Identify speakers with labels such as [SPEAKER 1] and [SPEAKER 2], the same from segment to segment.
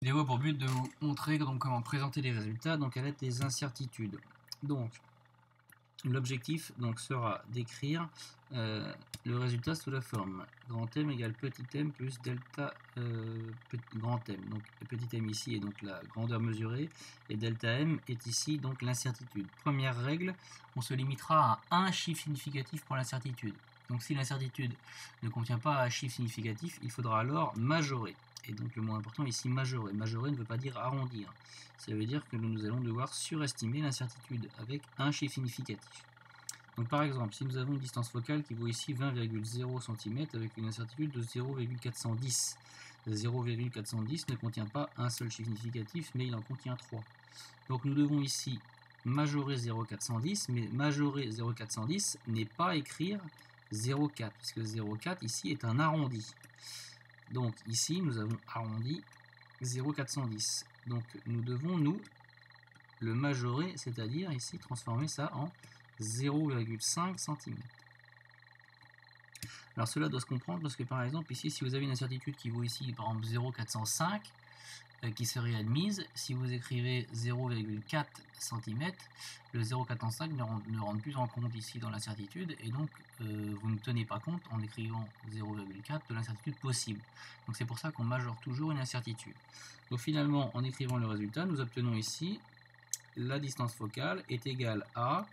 [SPEAKER 1] vidéo a pour but de vous montrer donc, comment présenter les résultats donc à l'aide des incertitudes. Donc l'objectif sera d'écrire le résultat sous la forme grand M égale petit m plus delta grand M. Donc petit m ici est donc la grandeur mesurée et delta m est ici donc l'incertitude. Première règle, on se limitera à un chiffre significatif pour l'incertitude. Donc si l'incertitude ne contient pas un chiffre significatif, il faudra alors majorer. Et donc le mot important ici, majorer. Majorer ne veut pas dire arrondir. Ça veut dire que nous allons devoir surestimer l'incertitude avec un chiffre significatif. Donc par exemple, si nous avons une distance focale qui vaut ici 20,0 cm avec une incertitude de 0,410. 0,410 ne contient pas un seul chiffre significatif, mais il en contient 3. Donc nous devons ici majorer 0,410, mais majorer 0,410 n'est pas écrire 0,4, puisque 0,4 ici est un arrondi. Donc ici, nous avons arrondi 0,410. Donc nous devons, le majorer, c'est-à-dire ici transformer ça en 0,5 cm. Alors cela doit se comprendre parce que par exemple ici, si vous avez une incertitude qui vaut ici par exemple 0,405, qui serait admise, si vous écrivez 0,4 cm, le 0,405 ne rentre plus en compte ici dans l'incertitude et donc vous ne tenez pas compte en écrivant 0,4 de l'incertitude possible. Donc c'est pour ça qu'on majore toujours une incertitude. Donc finalement, en écrivant le résultat, nous obtenons ici la distance focale est égale à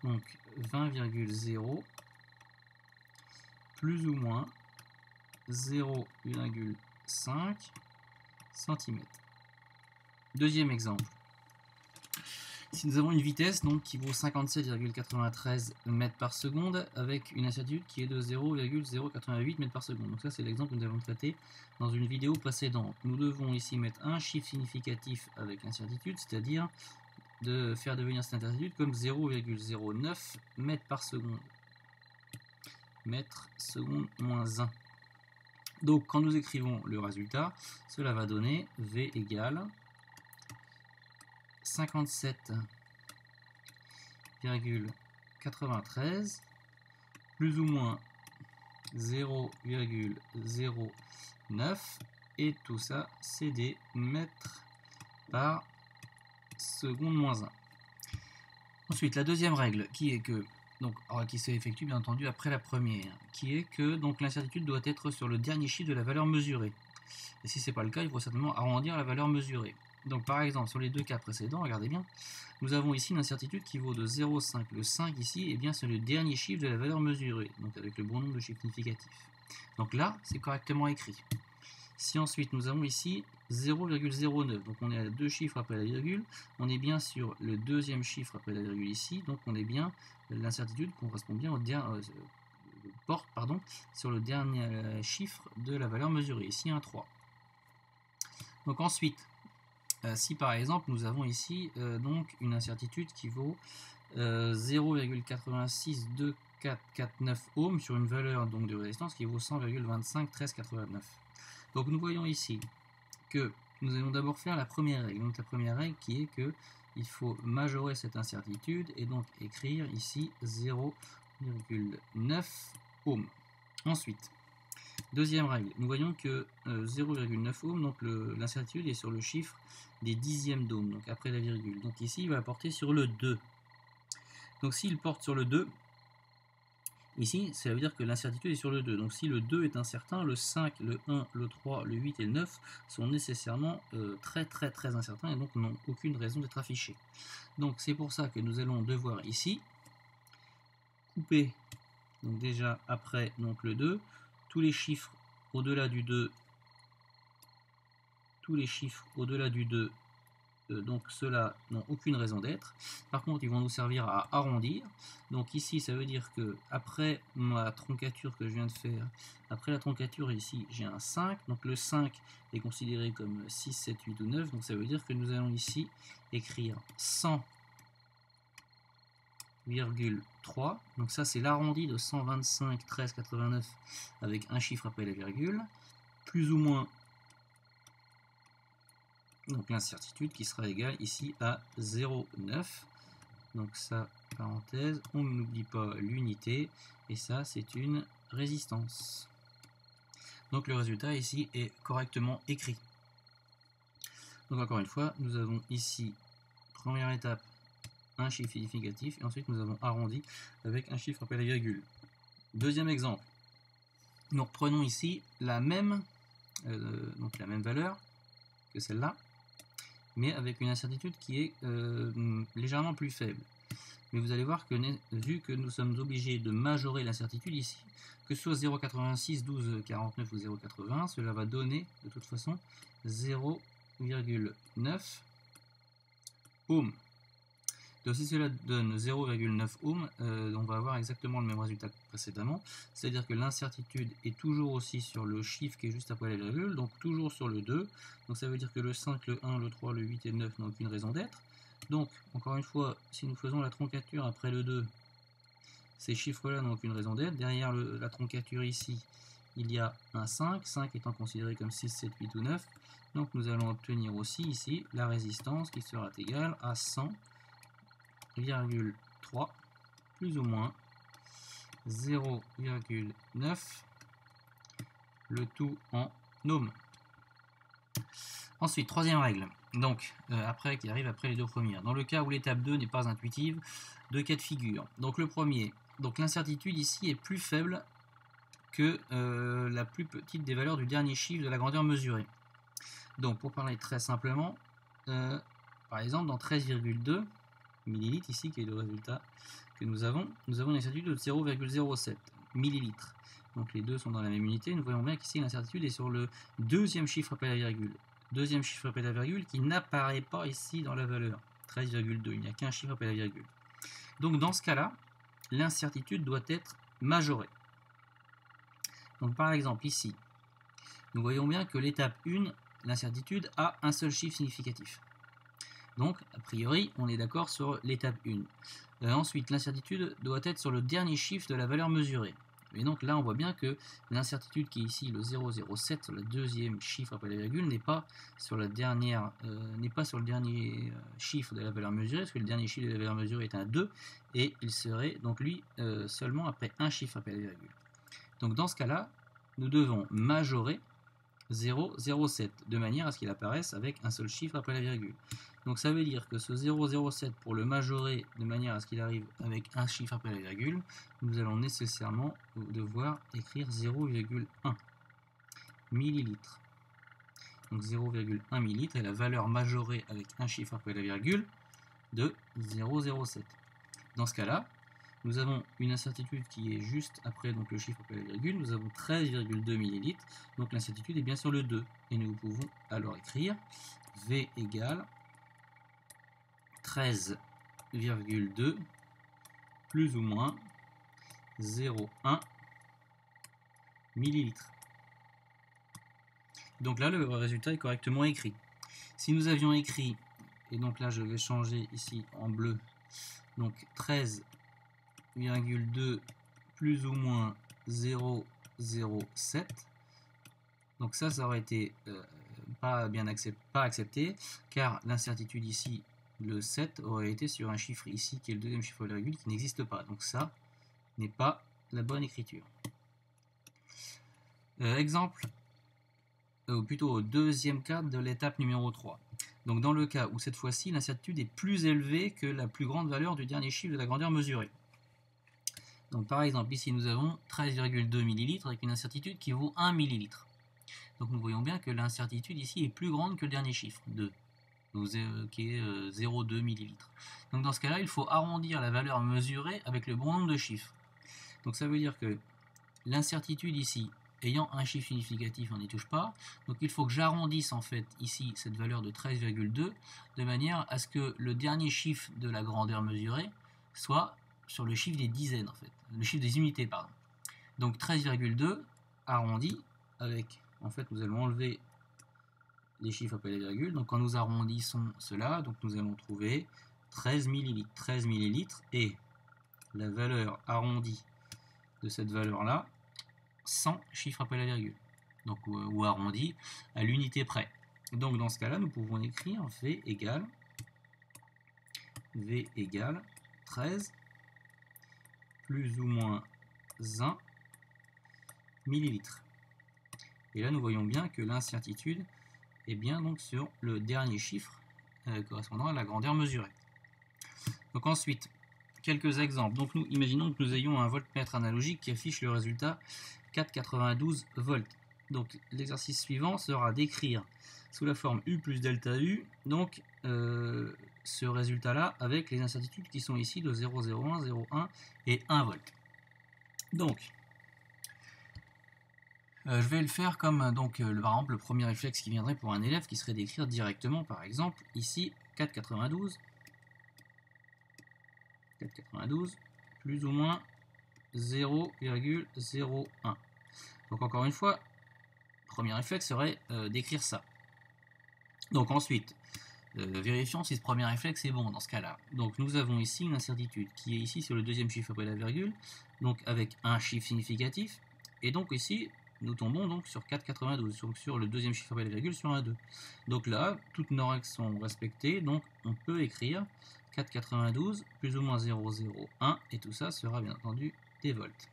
[SPEAKER 1] donc 20,0 plus ou moins 0,5 cm. Deuxième exemple. Si nous avons une vitesse qui vaut 57,93 mètres par seconde avec une incertitude qui est de 0,088 mètres par seconde. Donc ça c'est l'exemple que nous avons traité dans une vidéo précédente. Nous devons ici mettre un chiffre significatif avec l'incertitude, c'est-à-dire de faire devenir cette incertitude comme 0,09 mètres par seconde. Mètre seconde moins 1. Donc quand nous écrivons le résultat, cela va donner V égale 57,93 plus ou moins 0,09 et tout ça c'est des mètres par seconde moins 1. Ensuite la deuxième règle qui est que qui s'effectue bien entendu après la première, qui est que l'incertitude doit être sur le dernier chiffre de la valeur mesurée. Et si ce n'est pas le cas, il faut certainement arrondir la valeur mesurée. Donc par exemple, sur les deux cas précédents, regardez bien, nous avons ici une incertitude qui vaut de 0,5. Le 5 ici, eh bien, c'est le dernier chiffre de la valeur mesurée, donc avec le bon nombre de chiffres significatifs. Donc là, c'est correctement écrit. Si ensuite nous avons ici 0,09, donc on est à deux chiffres après la virgule, on est bien sur le deuxième chiffre après la virgule ici, donc on est bien, l'incertitude correspond bien au porte sur le dernier chiffre de la valeur mesurée, ici un 3. Donc ensuite, si par exemple nous avons ici une incertitude qui vaut 0,862449 ohms sur une valeur de résistance qui vaut 100,251389. Donc nous voyons ici que nous allons d'abord faire la première règle. Donc la première règle qui est que il faut majorer cette incertitude et donc écrire ici 0,9 ohms. Ensuite, deuxième règle, nous voyons que 0,9 ohms, donc l'incertitude est sur le chiffre des dixièmes d'ohm, donc après la virgule. Donc ici, il va porter sur le 2. Donc s'il porte sur le 2, ici, ça veut dire que l'incertitude est sur le 2. Donc si le 2 est incertain, le 5, le 1, le 3, le 8 et le 9 sont nécessairement très incertains et donc n'ont aucune raison d'être affichés. Donc c'est pour ça que nous allons devoir ici couper, donc déjà après le 2, tous les chiffres au-delà du 2, donc ceux-là n'ont aucune raison d'être. Par contre, ils vont nous servir à arrondir. Donc ici, ça veut dire que après ma troncature que je viens de faire, après la troncature ici, j'ai un 5. Donc le 5 est considéré comme 6, 7, 8 ou 9. Donc ça veut dire que nous allons ici écrire 100,3. Donc ça, c'est l'arrondi de 125,1389 avec un chiffre après la virgule, plus ou moins donc l'incertitude qui sera égale ici à 0,9. Donc ça, parenthèse, on n'oublie pas l'unité, et ça c'est une résistance. Donc le résultat ici est correctement écrit. Donc encore une fois, nous avons ici, première étape, un chiffre significatif, et ensuite nous avons arrondi avec un chiffre après la virgule. Deuxième exemple, nous reprenons ici la même valeur que celle-là, mais avec une incertitude qui est légèrement plus faible. Mais vous allez voir que vu que nous sommes obligés de majorer l'incertitude ici, que ce soit 0,86, 12, 49 ou 0,80, cela va donner de toute façon 0,9 ohms. Donc si cela donne 0,9 ohms, on va avoir exactement le même résultat que précédemment, c'est-à-dire que l'incertitude est toujours aussi sur le chiffre qui est juste après la virgule, donc toujours sur le 2, donc ça veut dire que le 5, le 1, le 3, le 8 et le 9 n'ont aucune raison d'être. Donc, encore une fois, si nous faisons la troncature après le 2, ces chiffres-là n'ont aucune raison d'être. Derrière la troncature ici, il y a un 5, 5 étant considéré comme 6, 7, 8 ou 9. Donc nous allons obtenir aussi ici la résistance qui sera égale à 100,3 plus ou moins 0,9, le tout en ohms. Ensuite, troisième règle, donc qui arrive après les deux premières. Dans le cas où l'étape 2 n'est pas intuitive, deux cas de figure. Donc le premier, donc l'incertitude ici est plus faible que la plus petite des valeurs du dernier chiffre de la grandeur mesurée. Donc pour parler très simplement, par exemple dans 13,2 millilitres ici, qui est le résultat que nous avons une incertitude de 0,07 millilitres. Donc les deux sont dans la même unité. Nous voyons bien qu'ici l'incertitude est sur le deuxième chiffre après la virgule. Deuxième chiffre après la virgule qui n'apparaît pas ici dans la valeur. 13,2, il n'y a qu'un chiffre après la virgule. Donc dans ce cas-là, l'incertitude doit être majorée. Donc par exemple ici, nous voyons bien que l'étape 1, l'incertitude a un seul chiffre significatif. Donc a priori, on est d'accord sur l'étape 1. Ensuite, l'incertitude doit être sur le dernier chiffre de la valeur mesurée. Et donc là, on voit bien que l'incertitude qui est ici, le 0,07, sur le deuxième chiffre après la virgule, n'est pas sur le dernier chiffre de la valeur mesurée, parce que le dernier chiffre de la valeur mesurée est un 2, et il serait donc lui seulement après un chiffre après la virgule. Donc dans ce cas-là, nous devons majorer 0,07 de manière à ce qu'il apparaisse avec un seul chiffre après la virgule. Donc ça veut dire que ce 0,07, pour le majorer de manière à ce qu'il arrive avec un chiffre après la virgule, nous allons nécessairement devoir écrire 0,1 millilitre. Donc 0,1 millilitre est la valeur majorée avec un chiffre après la virgule de 0,07. Dans ce cas-là, nous avons une incertitude qui est juste après donc, le chiffre après la virgule. Nous avons 13,2 millilitres. Donc l'incertitude est bien sur le 2. Et nous pouvons alors écrire V égale 13,2 plus ou moins 0,1 millilitres. Donc là, le résultat est correctement écrit. Si nous avions écrit, et donc là je vais changer ici en bleu, donc 13,2 plus ou moins 0,07, donc ça aurait été pas accepté, car l'incertitude ici, le 7, aurait été sur un chiffre ici, qui est le deuxième chiffre de la virgule, qui n'existe pas. Donc ça n'est pas la bonne écriture. Exemple, ou plutôt au deuxième cas de l'étape numéro 3. Donc dans le cas où cette fois-ci, l'incertitude est plus élevée que la plus grande valeur du dernier chiffre de la grandeur mesurée. Donc par exemple, ici nous avons 13,2 millilitres avec une incertitude qui vaut 1 millilitre. Donc nous voyons bien que l'incertitude ici est plus grande que le dernier chiffre, 2, qui est 0,2 millilitres. Donc dans ce cas-là, il faut arrondir la valeur mesurée avec le bon nombre de chiffres. Donc ça veut dire que l'incertitude ici, ayant un chiffre significatif, on n'y touche pas. Donc il faut que j'arrondisse en fait ici cette valeur de 13,2 de manière à ce que le dernier chiffre de la grandeur mesurée soit sur le chiffre des dizaines en fait, le chiffre des unités pardon. Donc 13,2 arrondi avec, en fait nous allons enlever les chiffres après la virgule. Donc quand nous arrondissons cela, donc nous allons trouver 13 millilitres. 13 millilitres et la valeur arrondie de cette valeur là, 100 chiffres après la virgule, donc ou arrondi à l'unité près. Donc dans ce cas-là, nous pouvons écrire V égale 13 plus ou moins 1 millilitre. Et là, nous voyons bien que l'incertitude est bien donc sur le dernier chiffre correspondant à la grandeur mesurée. Donc ensuite, quelques exemples. Donc nous, imaginons que nous ayons un voltmètre analogique qui affiche le résultat 4,92 volts. Donc l'exercice suivant sera d'écrire sous la forme U plus delta U, donc ce résultat-là avec les incertitudes qui sont ici de 0,01, 0,1 et 1 volt. Donc, je vais le faire comme donc, par exemple le premier réflexe qui viendrait pour un élève qui serait d'écrire directement par exemple ici 4,92 plus ou moins 0,01. Donc encore une fois, premier réflexe serait d'écrire ça. Donc ensuite, vérifions si ce premier réflexe est bon dans ce cas-là. Donc nous avons ici une incertitude qui est ici sur le deuxième chiffre après la virgule, donc avec un chiffre significatif, et donc ici nous tombons donc sur 4,92, donc sur le deuxième chiffre après la virgule sur un 2. Donc là, toutes nos règles sont respectées, donc on peut écrire 4,92 plus ou moins 0,01, et tout ça sera bien entendu des volts.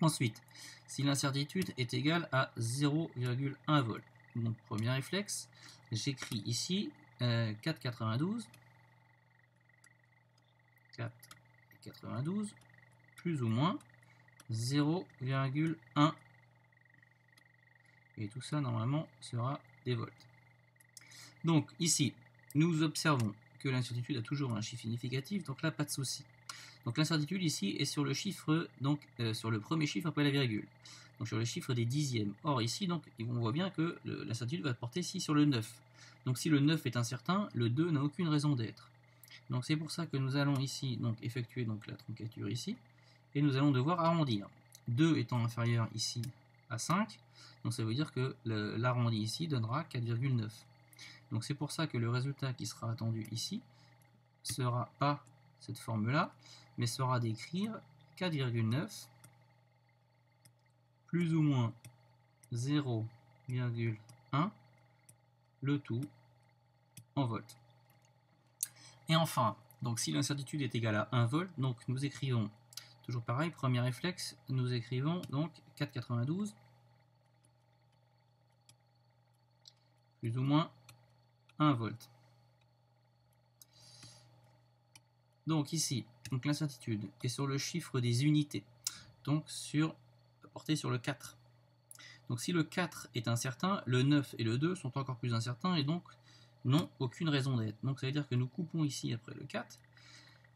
[SPEAKER 1] Ensuite, si l'incertitude est égale à 0,1 volt, donc premier réflexe, j'écris ici 4,92 plus ou moins 0,1, et tout ça normalement sera des volts. Donc ici, nous observons que l'incertitude a toujours un chiffre significatif, donc là pas de souci. Donc l'incertitude ici est sur le chiffre, donc sur le premier chiffre après la virgule, donc sur le chiffre des dixièmes. Or ici, donc, on voit bien que l'incertitude va porter ici sur le 9. Donc si le 9 est incertain, le 2 n'a aucune raison d'être. Donc c'est pour ça que nous allons ici donc, effectuer donc, la truncature ici, et nous allons devoir arrondir. 2 étant inférieur ici à 5, donc ça veut dire que l'arrondi ici donnera 4,9. Donc c'est pour ça que le résultat qui sera attendu ici sera pas cette forme-là, mais sera d'écrire 4,9 plus ou moins 0,1, le tout en volts. Et enfin, donc si l'incertitude est égale à 1 volt, donc nous écrivons, toujours pareil, premier réflexe, nous écrivons donc 4,92 plus ou moins 1 volt. Donc ici, donc l'incertitude est sur le chiffre des unités, donc porté sur le 4. Donc si le 4 est incertain, le 9 et le 2 sont encore plus incertains et donc n'ont aucune raison d'être. Donc ça veut dire que nous coupons ici après le 4.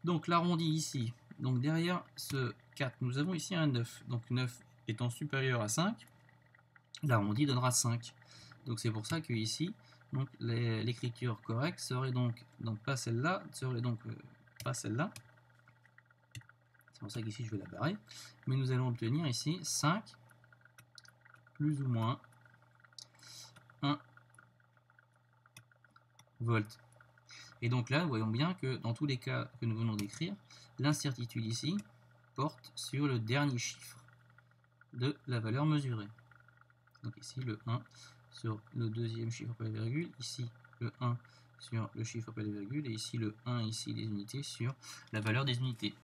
[SPEAKER 1] Donc l'arrondi ici, donc derrière ce 4, nous avons ici un 9. Donc 9 étant supérieur à 5, l'arrondi donnera 5. Donc c'est pour ça que ici, donc l'écriture correcte serait donc pas celle-là, serait donc pas celle-là. C'est pour ça qu'ici je vais la barrer. Mais nous allons obtenir ici 5 plus ou moins 1 volt. Et donc là, voyons bien que dans tous les cas que nous venons d'écrire, l'incertitude ici porte sur le dernier chiffre de la valeur mesurée. Donc ici le 1 sur le deuxième chiffre après la virgule, ici le 1 sur le chiffre après la virgule, et ici le 1, ici les unités sur la valeur des unités.